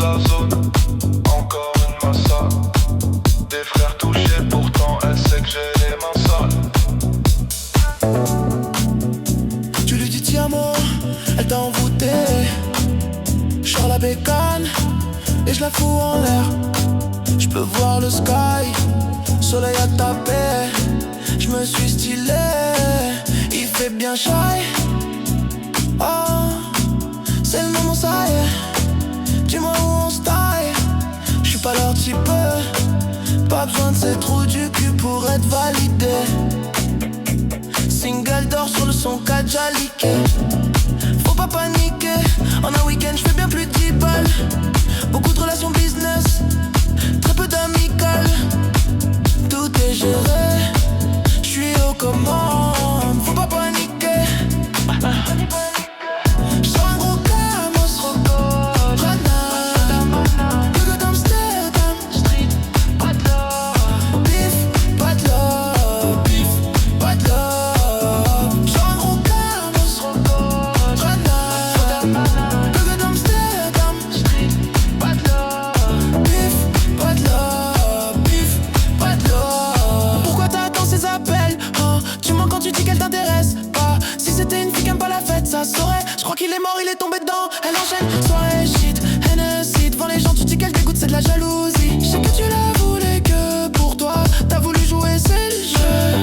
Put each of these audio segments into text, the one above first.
la zone, encore une massa. Des frères touchés, pourtant elle sait que j'ai les mains sales. Tu lui dis tiens moi, elle t'a envoûté. J'sors la bécane et je la fous en l'air. J'peux voir le sky, soleil à taper. J'me suis stylé, il fait bien shy. Oh, c'est le moment ça y est. Dis-moi où on se taille. J'suis pas leur type, pas besoin de ces trous du cul pour être validé. Single d'or sur le son qu'a déjà leaké. Faut pas paniquer, en un week-end j'fais bien plus de 10 balles. Beaucoup de relations business, très peu d'amicales. Tout est géré, j'suis aux commandes. Faut pas paniquer. J'sors un gros camos, Paname, Hugo d'Amsterdam, Street, pas de love, bif, pas de love, bif, pas de love. J'sors un gros camos, Paname, Hugo d'Amsterdam, Street, pas de love, bif, pas de love, bif, pas de love. Pourquoi t'attends ces appels? Oh, tu mens quand tu dis qu'elle t'intéresse pas. Si c'était une fille qui aime pas la fête, ça saurait. J'crois qu'il est mort, il est tombé dedans. Elle enchaîne, soirée, shit, Hennessy. Devant les gens, tu dis qu'elle dégoûte, c'est de la jalousie. J'sais que tu la voulais que pour toi. T'as voulu jouer, c'est le jeu.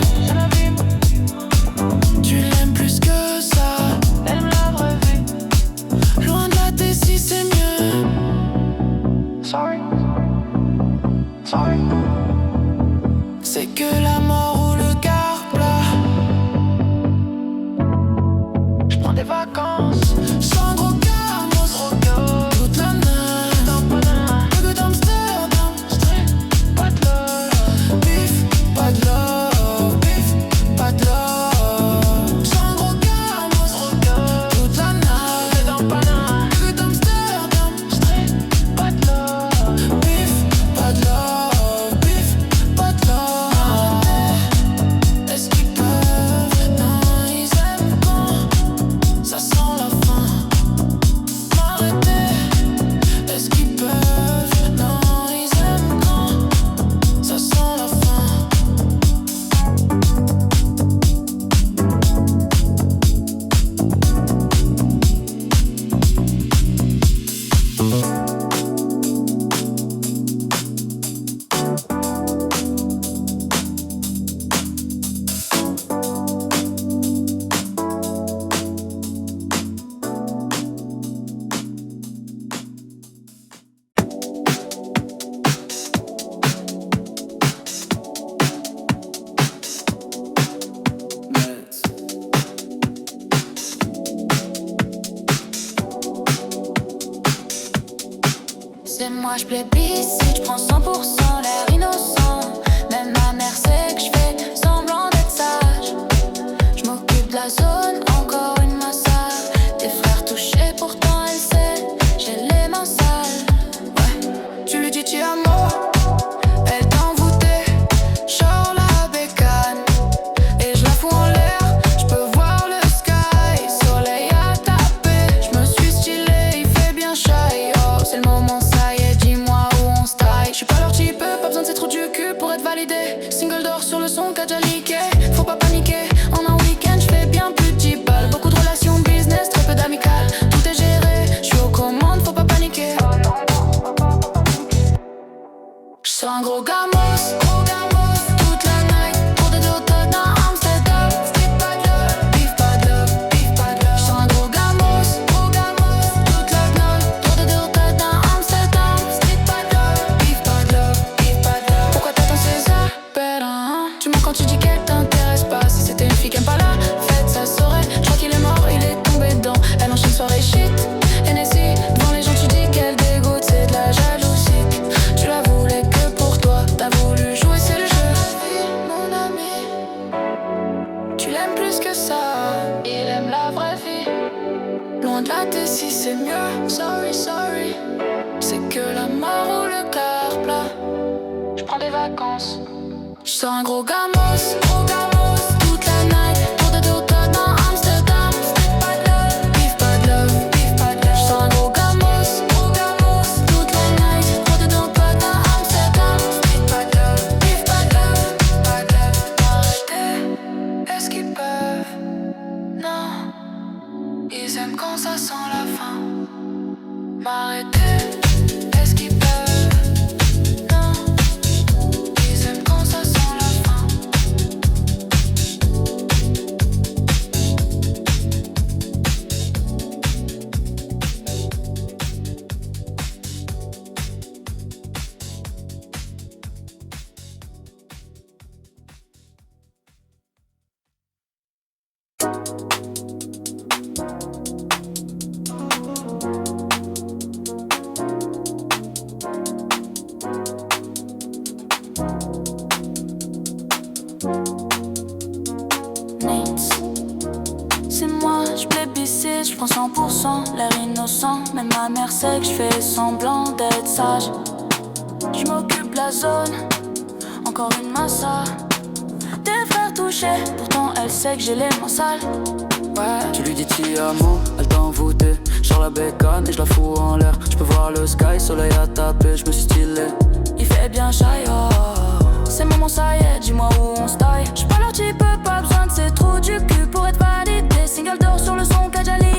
Tu l'aimes plus que ça. Elle aime la vraie vie. Loin de la T6, c'est mieux. Sorry, sorry. C'est que la mort ou le quart plat. J'prends des vacances sans gros camos, toute la night. Hugo d'Amsterdam, Street, pas de love, bif, pas de love, bif, pas de love. Sans gros camos, toute la night. Hugo d'Amsterdam, Street, pas de love, bif, pas de love, bif, pas de love. Est-ce qu'ils peuvent? Non, ils aiment quand ça sent la fin. M'arrêter. Est-ce qu'ils peuvent? Non, ils aiment quand ça sent la fin. C'est moi, je plébiscite, je prends 100% l'air innocent. Même ma mère sait que je fais semblant d'être sage. Je m'occupe de la zone, encore une massage. Des frères touchés, pourtant elle sait, j'ai les mains sales. Ouais, tu lui dis ti amo, elle t'a envoûté. J'sors la bécane et je la fous en l'air. Je peux voir le sky, soleil à taper. Je me suis stylé, il fait bien shy. Oh, c'est le moment, ça y est, dis-moi où on se taille. J'suis pas leur type, pas besoin de ces trous du cul pour être validé. Single d'or sur le son qu'a déjà leaké. Faut pas paniquer, en un week-end j'fais bien plus de 10 balles. Beaucoup de relations business, très peu d'amicales. Tout est géré, j'suis aux commandes, faut pas paniquer. J'sors un gros gamos, toute la night. Pour des deux têtes dans Amsterdam. Street, pas de love, beef, pas de love, beef, pas de love. J'sors un gros gamos, toute la night. Pour des deux têtes dans Amsterdam. Street, pas de love, beef, pas de love, beef, pas de love. Pourquoi t'attends ces appels, hein? Tu mens quand tu dis qu'elle t'intéresse pas. Si c'était une fille qui aime pas la fête, ça saurait. J'crois qu'il est mort, il est tombé dedans. Elle enchaîne soirée shit, Hennessy. Devant les gens, tu dis qu'elle dégoûte, c'est de la jalousie. Tu la voulais que pour toi, t'as voulu jouer, c'est le jeu. Mon ami, tu l'aimes plus que ça. Il aime la vraie vie. Loin de la T6, c'est mieux. Sorry, sorry. C'est que la mort ou le quart plat. J'prends des vacances. J'sors un gros gamos, toute la night. Pour des deux têtes dans Amsterdam. Pas de love, beef, pas de love, beef, pas de love. J'sors un gros gamos, toute la prends 100%, l'air innocent. Même ma mère sait que je fais semblant d'être sage. Je m'occupe la zone, encore une massa. Des frères touchés, pourtant elle sait que j'ai les mains sales. Ouais. Tu lui dis ti amo, elle t'a envoûté. Genre la bécane et je la fous en l'air. Je peux voir le sky, soleil à taper, je me suis stylé. Il fait bien shy, oh. C'est le moment, ça y est, dis-moi où on se taille. J'suis pas leur type, pas besoin de ces trous du cul pour être validé. Single d'or sur le son qu'a déjà leaké.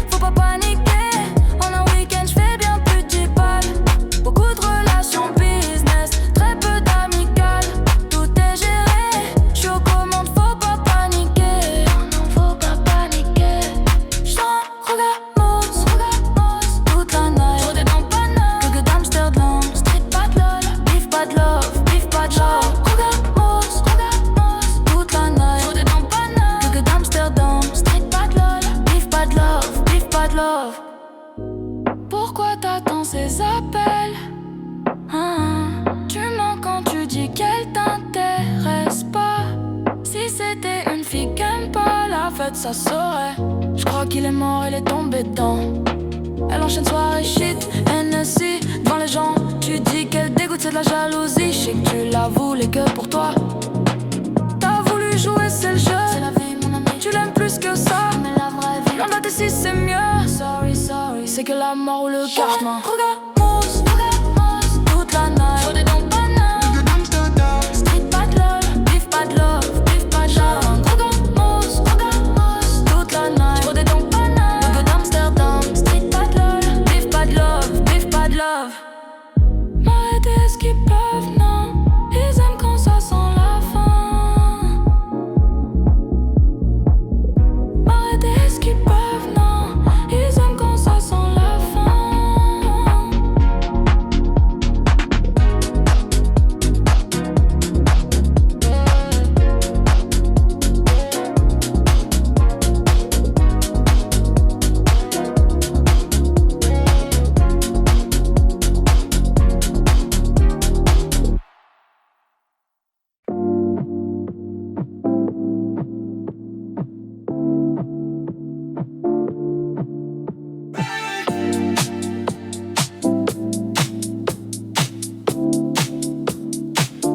Faut pas paniquer, en un week-end j'fais bien plus de 10 balles. Beaucoup de relations business, très peu d'amicales. Tout est géré, j'suis aux commandes, faut pas paniquer. Non, faut pas paniquer. J'sens Rogamos, toute la night. J'rodais dans Paname, que d'Amsterdam. Street pas de lol, beef pas de love, beef pas de love. Rogamos, toute la night. J'rodais dans Paname, que d'Amsterdam. Street pas de lol, beef pas de love, beef pas de love. Pourquoi t'attends ces appels? Tu mens quand tu dis qu'elle t'intéresse pas. Si c'était une fille qui aime pas la fête, ça saurait. J'crois qu'il est mort, elle est tombée dedans. Elle enchaîne soirée shit, NSI devant les gens. Tu dis qu'elle dégoûte, c'est de la jalousie. Je sais que tu la voulais que pour toi. T'as voulu jouer, c'est le jeu. C'est la vie, mon ami. Tu l'aimes plus que ça. Mais la vraie vie, l'on date ici, c'est mieux. Sorry, sorry. C'est que la mort ou le karma. Rogamos, toute la night. J'rodais dans Paname, street pas de lol, beef pas de love, beef pas de love. Rogamos, toute la night. J'rodais dans Paname, que d'Amsterdam. Street pas de lol, beef pas de love, beef pas de love. M'arrêter ce qu'ils peuvent, non. Ils aiment quand ça sent la fin. M'arrêter ce qu'ils peuvent, non. Ils aiment quand ça sent la fin.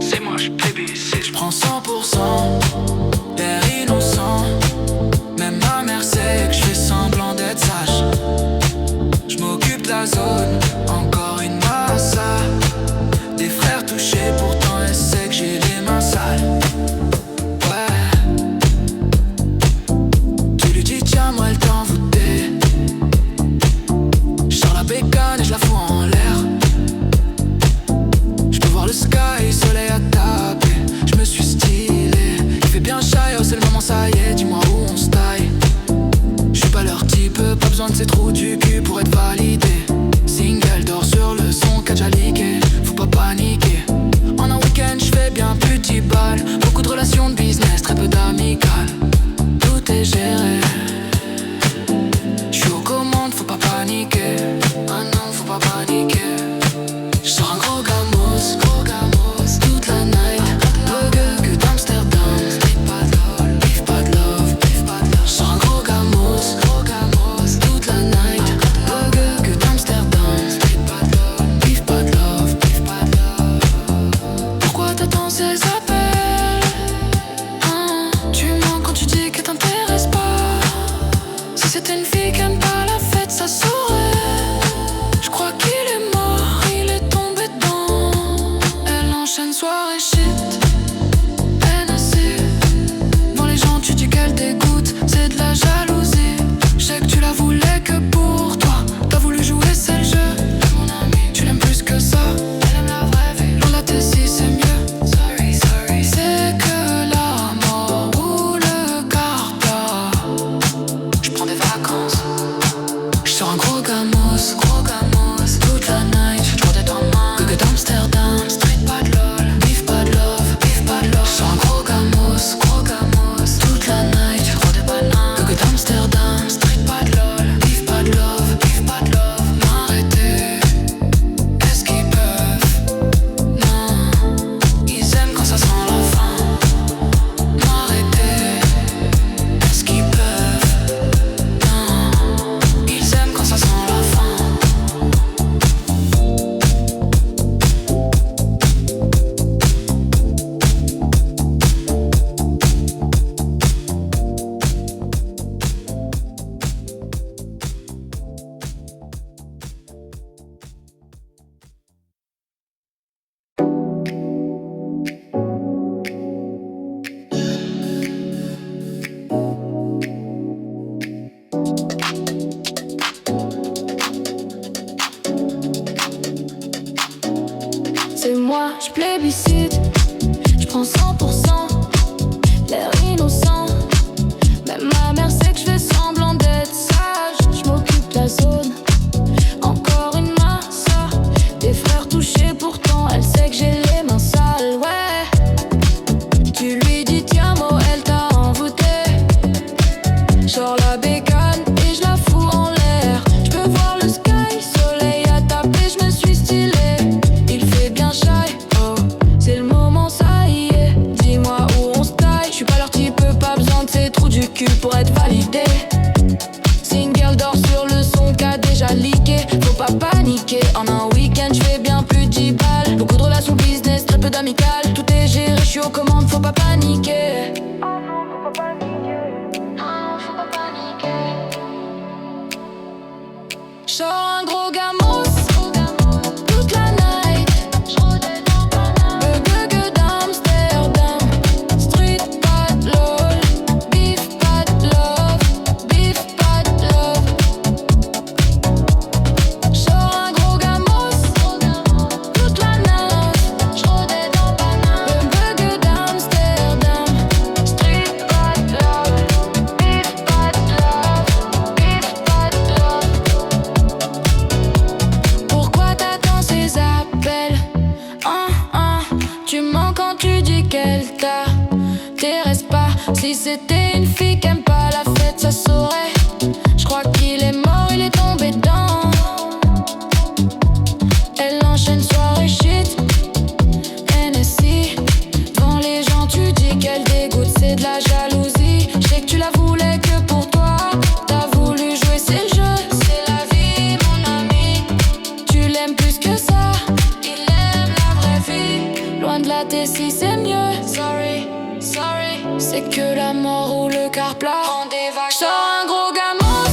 C'est moi, je plébiscite. Je prends 100%, l'air innocent. Même ma mère sait que je fais semblant d'être sage. Je m'occupe de la zone, encore une massa. Des frères touchés, pourtant elle sait que j'ai les mains sales. Ouais. Tu lui dis tiens, moi elle t'a envoûté. J'sors la bécane et je la fous en l'air. Je peux voir le sky, soleil à taper. Je me suis stylé. Il fait bien shy, oh c'est le moment, ça y est, dis-moi où on se taille. Je suis pas leur type, pas besoin de ces trous du cul pour être validé. Single d'or sur le son qu'a déjà leaké. Faut pas paniquer. En un week-end, je fais bien plus de 10 balles. Beaucoup de relations de business, très peu d'amicales. Tout est géré. Je suis aux commandes, faut pas paniquer. Ah non, faut pas paniquer. J'sors un gros gamos, toute la night. Burger que d'Amsterdam. Street pas de lol, beef pas de love, beef pas de love. J'sors un gros gamos, toute la night. Burger que d'Amsterdam. Street pas de lol, beef pas de love, beef pas de love. Pourquoi t'attends ces appels? Tu mens quand tu dis que t'intéresses pas. Si c'était une fille qui aime pas la fête, ça saurait. J'crois qu'il est mort, il est tombé dedans. Elle enchaîne soirée shit, NSI. Devant les gens tu dis qu'elle dégoûte, c'est de la jalousie. J'sais que tu la voulais que pour toi. T'as voulu jouer, c'est le jeu. Mon ami, tu l'aimes plus que ça. Elle aime la vraie vie, l'on l'a si c'est mieux. Sorry, sorry. C'est que la mort ou le carpla. J'prends des vacances, je plébiscite. Je prends 100%, l'air innocent. Même ma mère sait que je fais semblant d'être sage. Je m'occupe de la zone, encore une masse. Des frères touchés pourtant, elle sait que j'ai les mains sales, ouais. Tu lui dis tiens mot, elle t'a envoûté. Genre la bécane et je la fous en l'air. Je peux voir le sky, soleil à taper, je me suis stylé. Il fait bien shy, oh, c'est le moment, ça y est. Dis-moi où on se taille, je suis pas leur type, pas besoin de ces trous du cul pour être validé. Single dort sur le son qu'a déjà leaké. Faut pas paniquer, en un week-end je fais bien plus de 10 balles. Beaucoup de relations business, très peu d'amicales. Tout est géré, je suis aux commandes, faut pas paniquer. Oh non, faut pas paniquer. Non, faut pas paniquer. Genre un gros gamos toute la night. Burger d'Amsterdam. Street pas de lol. Beef pas de love. Beef pas de love. Genre un gros gamos toute la night. Burger d'Amsterdam. Street pas de love. Beef pas de love. Beef pas de love. Pourquoi t'attends ces appels? Tu mens quand tu dis qu'elle t'intéresse pas. Si c'était une fille qui aime pas la fête, ça saurait. Je crois qu'il est mort, il est tombé dedans. Elle enchaîne soirée shit, NSI. Devant les gens tu dis qu'elle dégoûte, c'est de la jalousie. Je sais que tu la voulais que pour toi. T'as voulu jouer, c'est le jeu, c'est la vie mon ami. Tu l'aimes plus que ça, il aime la vraie vie. Loin de la Tessie c'est mieux. Sorry, sorry, c'est que la mort ou le car plat. Prends des vagues. Sors un gros gamos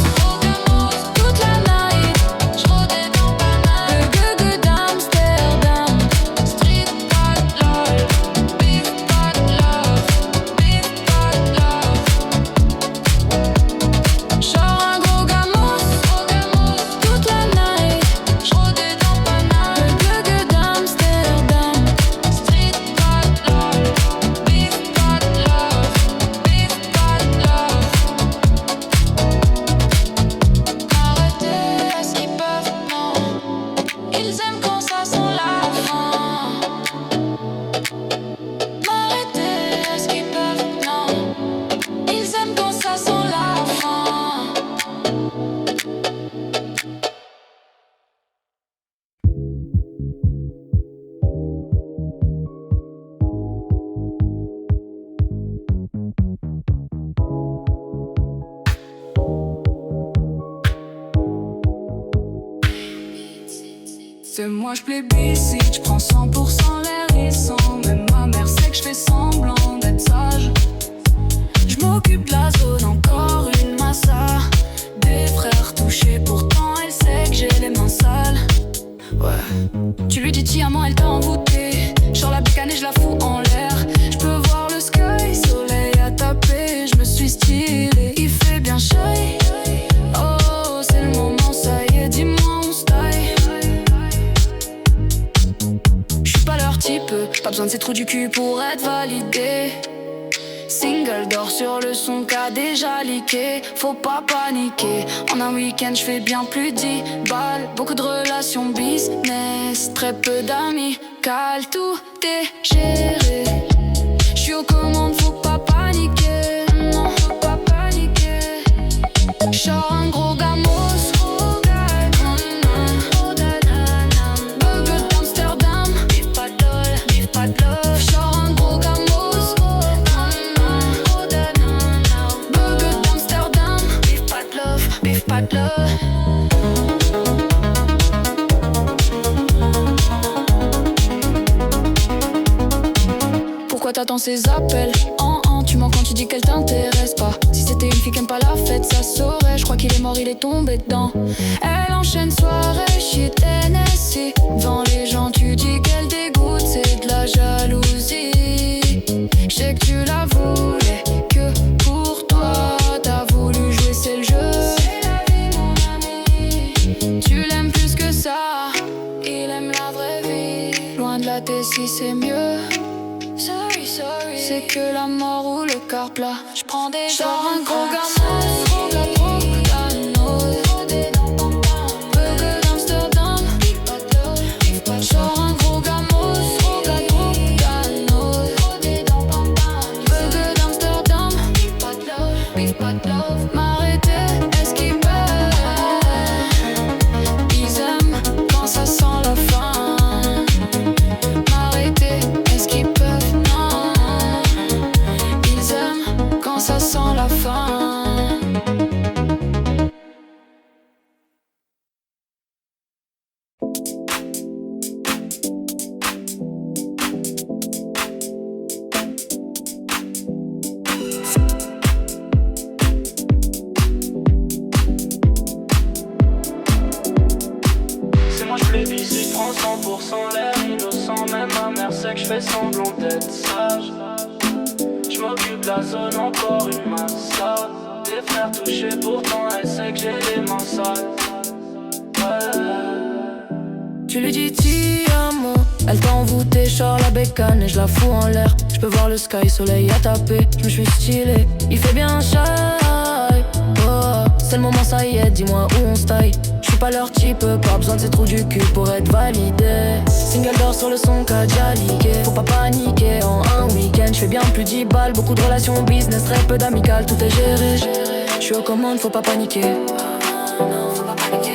toute la night. J'rodais dans Paname. Burger d'Amsterdam. Street pas de lol. Beef pas de love. Beef pas de love. Genre un gros gamos toute la night. J'rodais dans Paname. Burger d'Amsterdam. Street pas de lol. Beef pas de love. Beef pas de love. M'arrêter, est-ce qu'ils peuvent? Non. Ils aiment quand ça sent la fin. M'arrêter, est-ce qu'ils peuvent? Non. Ils aiment quand ça sent la fin. C'est moi je plébiscite, je prends 100% l'air récent. Même ma mère sait que je fais semblant d'être sage. Je m'occupe de la zone, encore une massa. Des frères touchés, pourtant elle sait que j'ai les mains sales. Ouais. Tu lui dis diamant, elle t'a envoûté. Genre la bécane et je la fous en l'air. Je peux voir le sky, soleil à taper. Je me suis stylé, il fait bien shy. Oh, c'est le moment, ça y est, dis-moi on se taille. J'suis pas leur type, pas besoin de ces trous du cul pour être validé. Single dort sur le son qu'a déjà leaké. Faut pas paniquer, en un week-end j'fais bien plus de 10 balles. Beaucoup de relations business, très peu d'amis. Cal, tout est géré. J'suis aux commandes, faut pas paniquer. Non, faut pas paniquer. Genre un gros gamos. Burger d'Amsterdam. Beef pas de lol, beef pas de love. Genre un gros gamos. Burger d'Amsterdam. Beef pas de love, beef pas de love. Pourquoi t'attends ces appels? Tu mens quand tu dis qu'elle t'intéresse pas. Si c'était une fille qui aime pas la fête, ça saurait. Je crois qu'il est mort, il est tombé dedans. Elle enchaîne soirée, shit, NSI. Devant les gens, tu dis qu'elle dégoûte, c'est de la jalousie. Je sais que tu la voulais que pour toi. T'as voulu jouer, c'est le jeu. C'est la vie, mon ami. Tu l'aimes plus que ça, il aime la vraie vie. Loin de la Tessie, c'est c'est que la mort ou le car plat. J'prends des genre un gros gamin, gros gâteau, burger d'Amsterdam, genre un gros gamos, gros gâteau, burger d'Amsterdam, m'arrêter, est-ce qu'ils peuvent? Ils aiment quand ça sent la fin. M'arrêter, est-ce qu'ils peuvent? Non. Ils aiment quand ça sent la fin. C'est moi j'plébiscite, prends 100% l'air innocent. Même ma mère sait que j'fais semblant d'être sage. J'm'occupe de la zone, encore une massade. Des frères touchés, pourtant elle sait que j'ai les mains sales. Tu lui dis ti amo, elle t'a envoûté, genre la bécane et je la fous en l'air. Je peux voir le sky, soleil à taper, je me suis stylé, il fait bien shy. Oh, c'est le moment, ça y est, dis-moi où on se taille. Je suis pas leur type, pas besoin de ces trous du cul pour être validé. Single d'or sur le son qu'a déjà leaké. Faut pas paniquer en un week-end, je fais bien plus 10 balles, beaucoup de relations business, très peu d'amical, tout est géré. Je suis aux commandes, faut pas paniquer. Non, faut pas paniquer.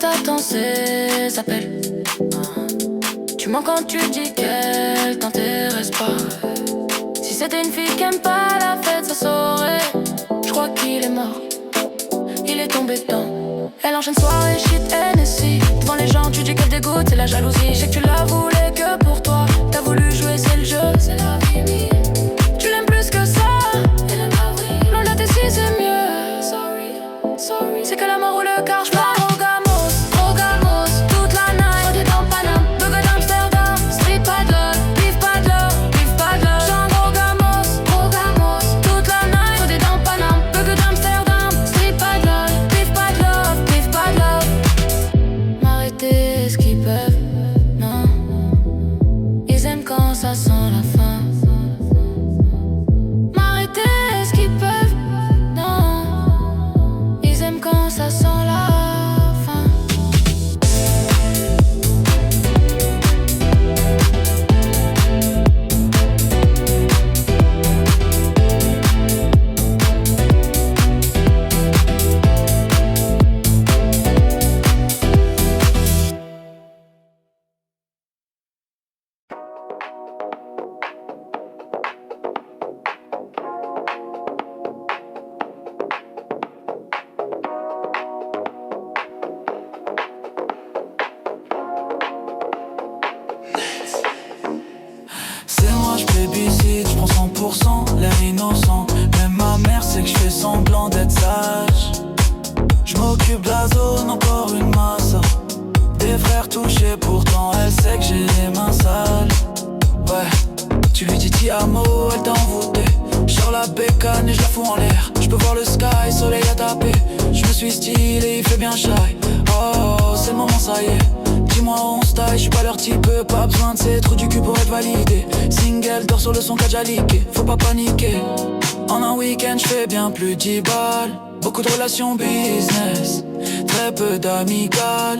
T'attends ses appels. Tu mens quand tu dis qu'elle t'intéresse pas. Si c'était une fille qui aime pas la fête, ça saurait. Je crois qu'il est mort, il est tombé dedans. Elle enchaîne soirée, shit, NSI. Devant les gens, tu dis qu'elle dégoûte, c'est la jalousie. Je sais que tu la voulais que pour toi. T'as voulu jouer, c'est le jeu, c'est la vie. Tu l'aimes plus que ça, elle aime la vie. Loin de tes si c'est mieux. Sorry, c'est que la mort ou le car, j'pars. L'air innocent, même ma mère sait que je fais semblant d'être sage. Je m'occupe de la zone, encore une masse. Des frères touchés, pourtant elle sait que j'ai les mains sales. Ouais, tu lui dis ti amo, elle t'a envoûté. Sur la bécane et je la fous en l'air. Je peux voir le sky, soleil à taper. Je me suis stylé, il fait bien shy. Oh, c'est le moment, ça y est. Dis-moi on se taille, je suis pas leur type, pas besoin de ces trous du cul pour être validé. Single, dors sur le son qu'a déjà leaké, faut pas paniquer. En un week-end, je fais bien plus 10 balles. Beaucoup de relations business, très peu d'amical.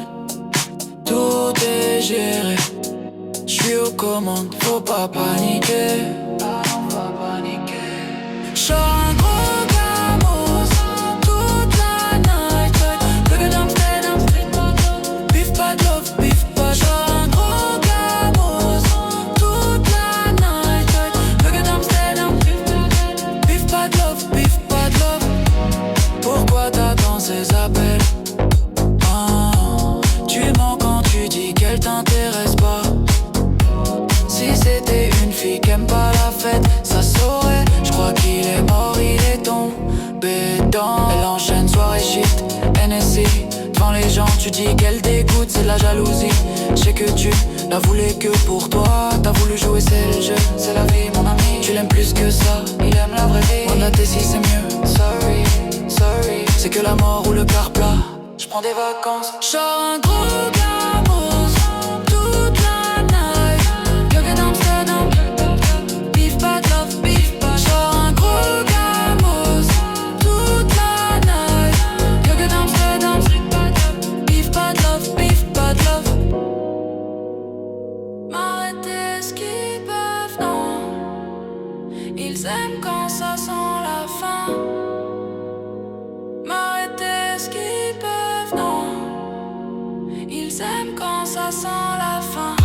Tout est géré, je suis aux commandes, faut pas paniquer. J'suis un gros gamos, toute la night. Burger d'Amsterdam, beef pas de love, beef pas. J'suis un gros gamos, toute la night. Burger d'Amsterdam, beef pas de love, beef pas de love. Pourquoi t'attends ces appels? Tu mens quand tu dis qu'elle t'intéresse pas. Si c'était une fille qui aime pas la fête, ça saurait. J'crois qu'il est mort, il est tombé dedans. Elle enchaîne soirée shit, NSI. Devant les gens tu dis qu'elle dégoûte, c'est de la jalousie. J'sais sais que tu la voulais que pour toi. T'as voulu jouer, c'est le jeu, c'est la vie mon ami. Tu l'aimes plus que ça, il aime la vraie vie. On a tes si c'est mieux, sorry, sorry. C'est que la mort ou le car plat. J'prends des vacances, J'sors un gros gamos toute la night. Yoga d'Amsterdam, beef bad love, beef bad. J'sors un gros gamos toute la night. Yoga d'Amsterdam, beef bad love, beef bad love. M'arrêter ce qu'ils peuvent, non. Ils aiment quand ça sent la fin. M'arrêter ce qu'ils peuvent, non. Ils aiment quand ça sent la fin.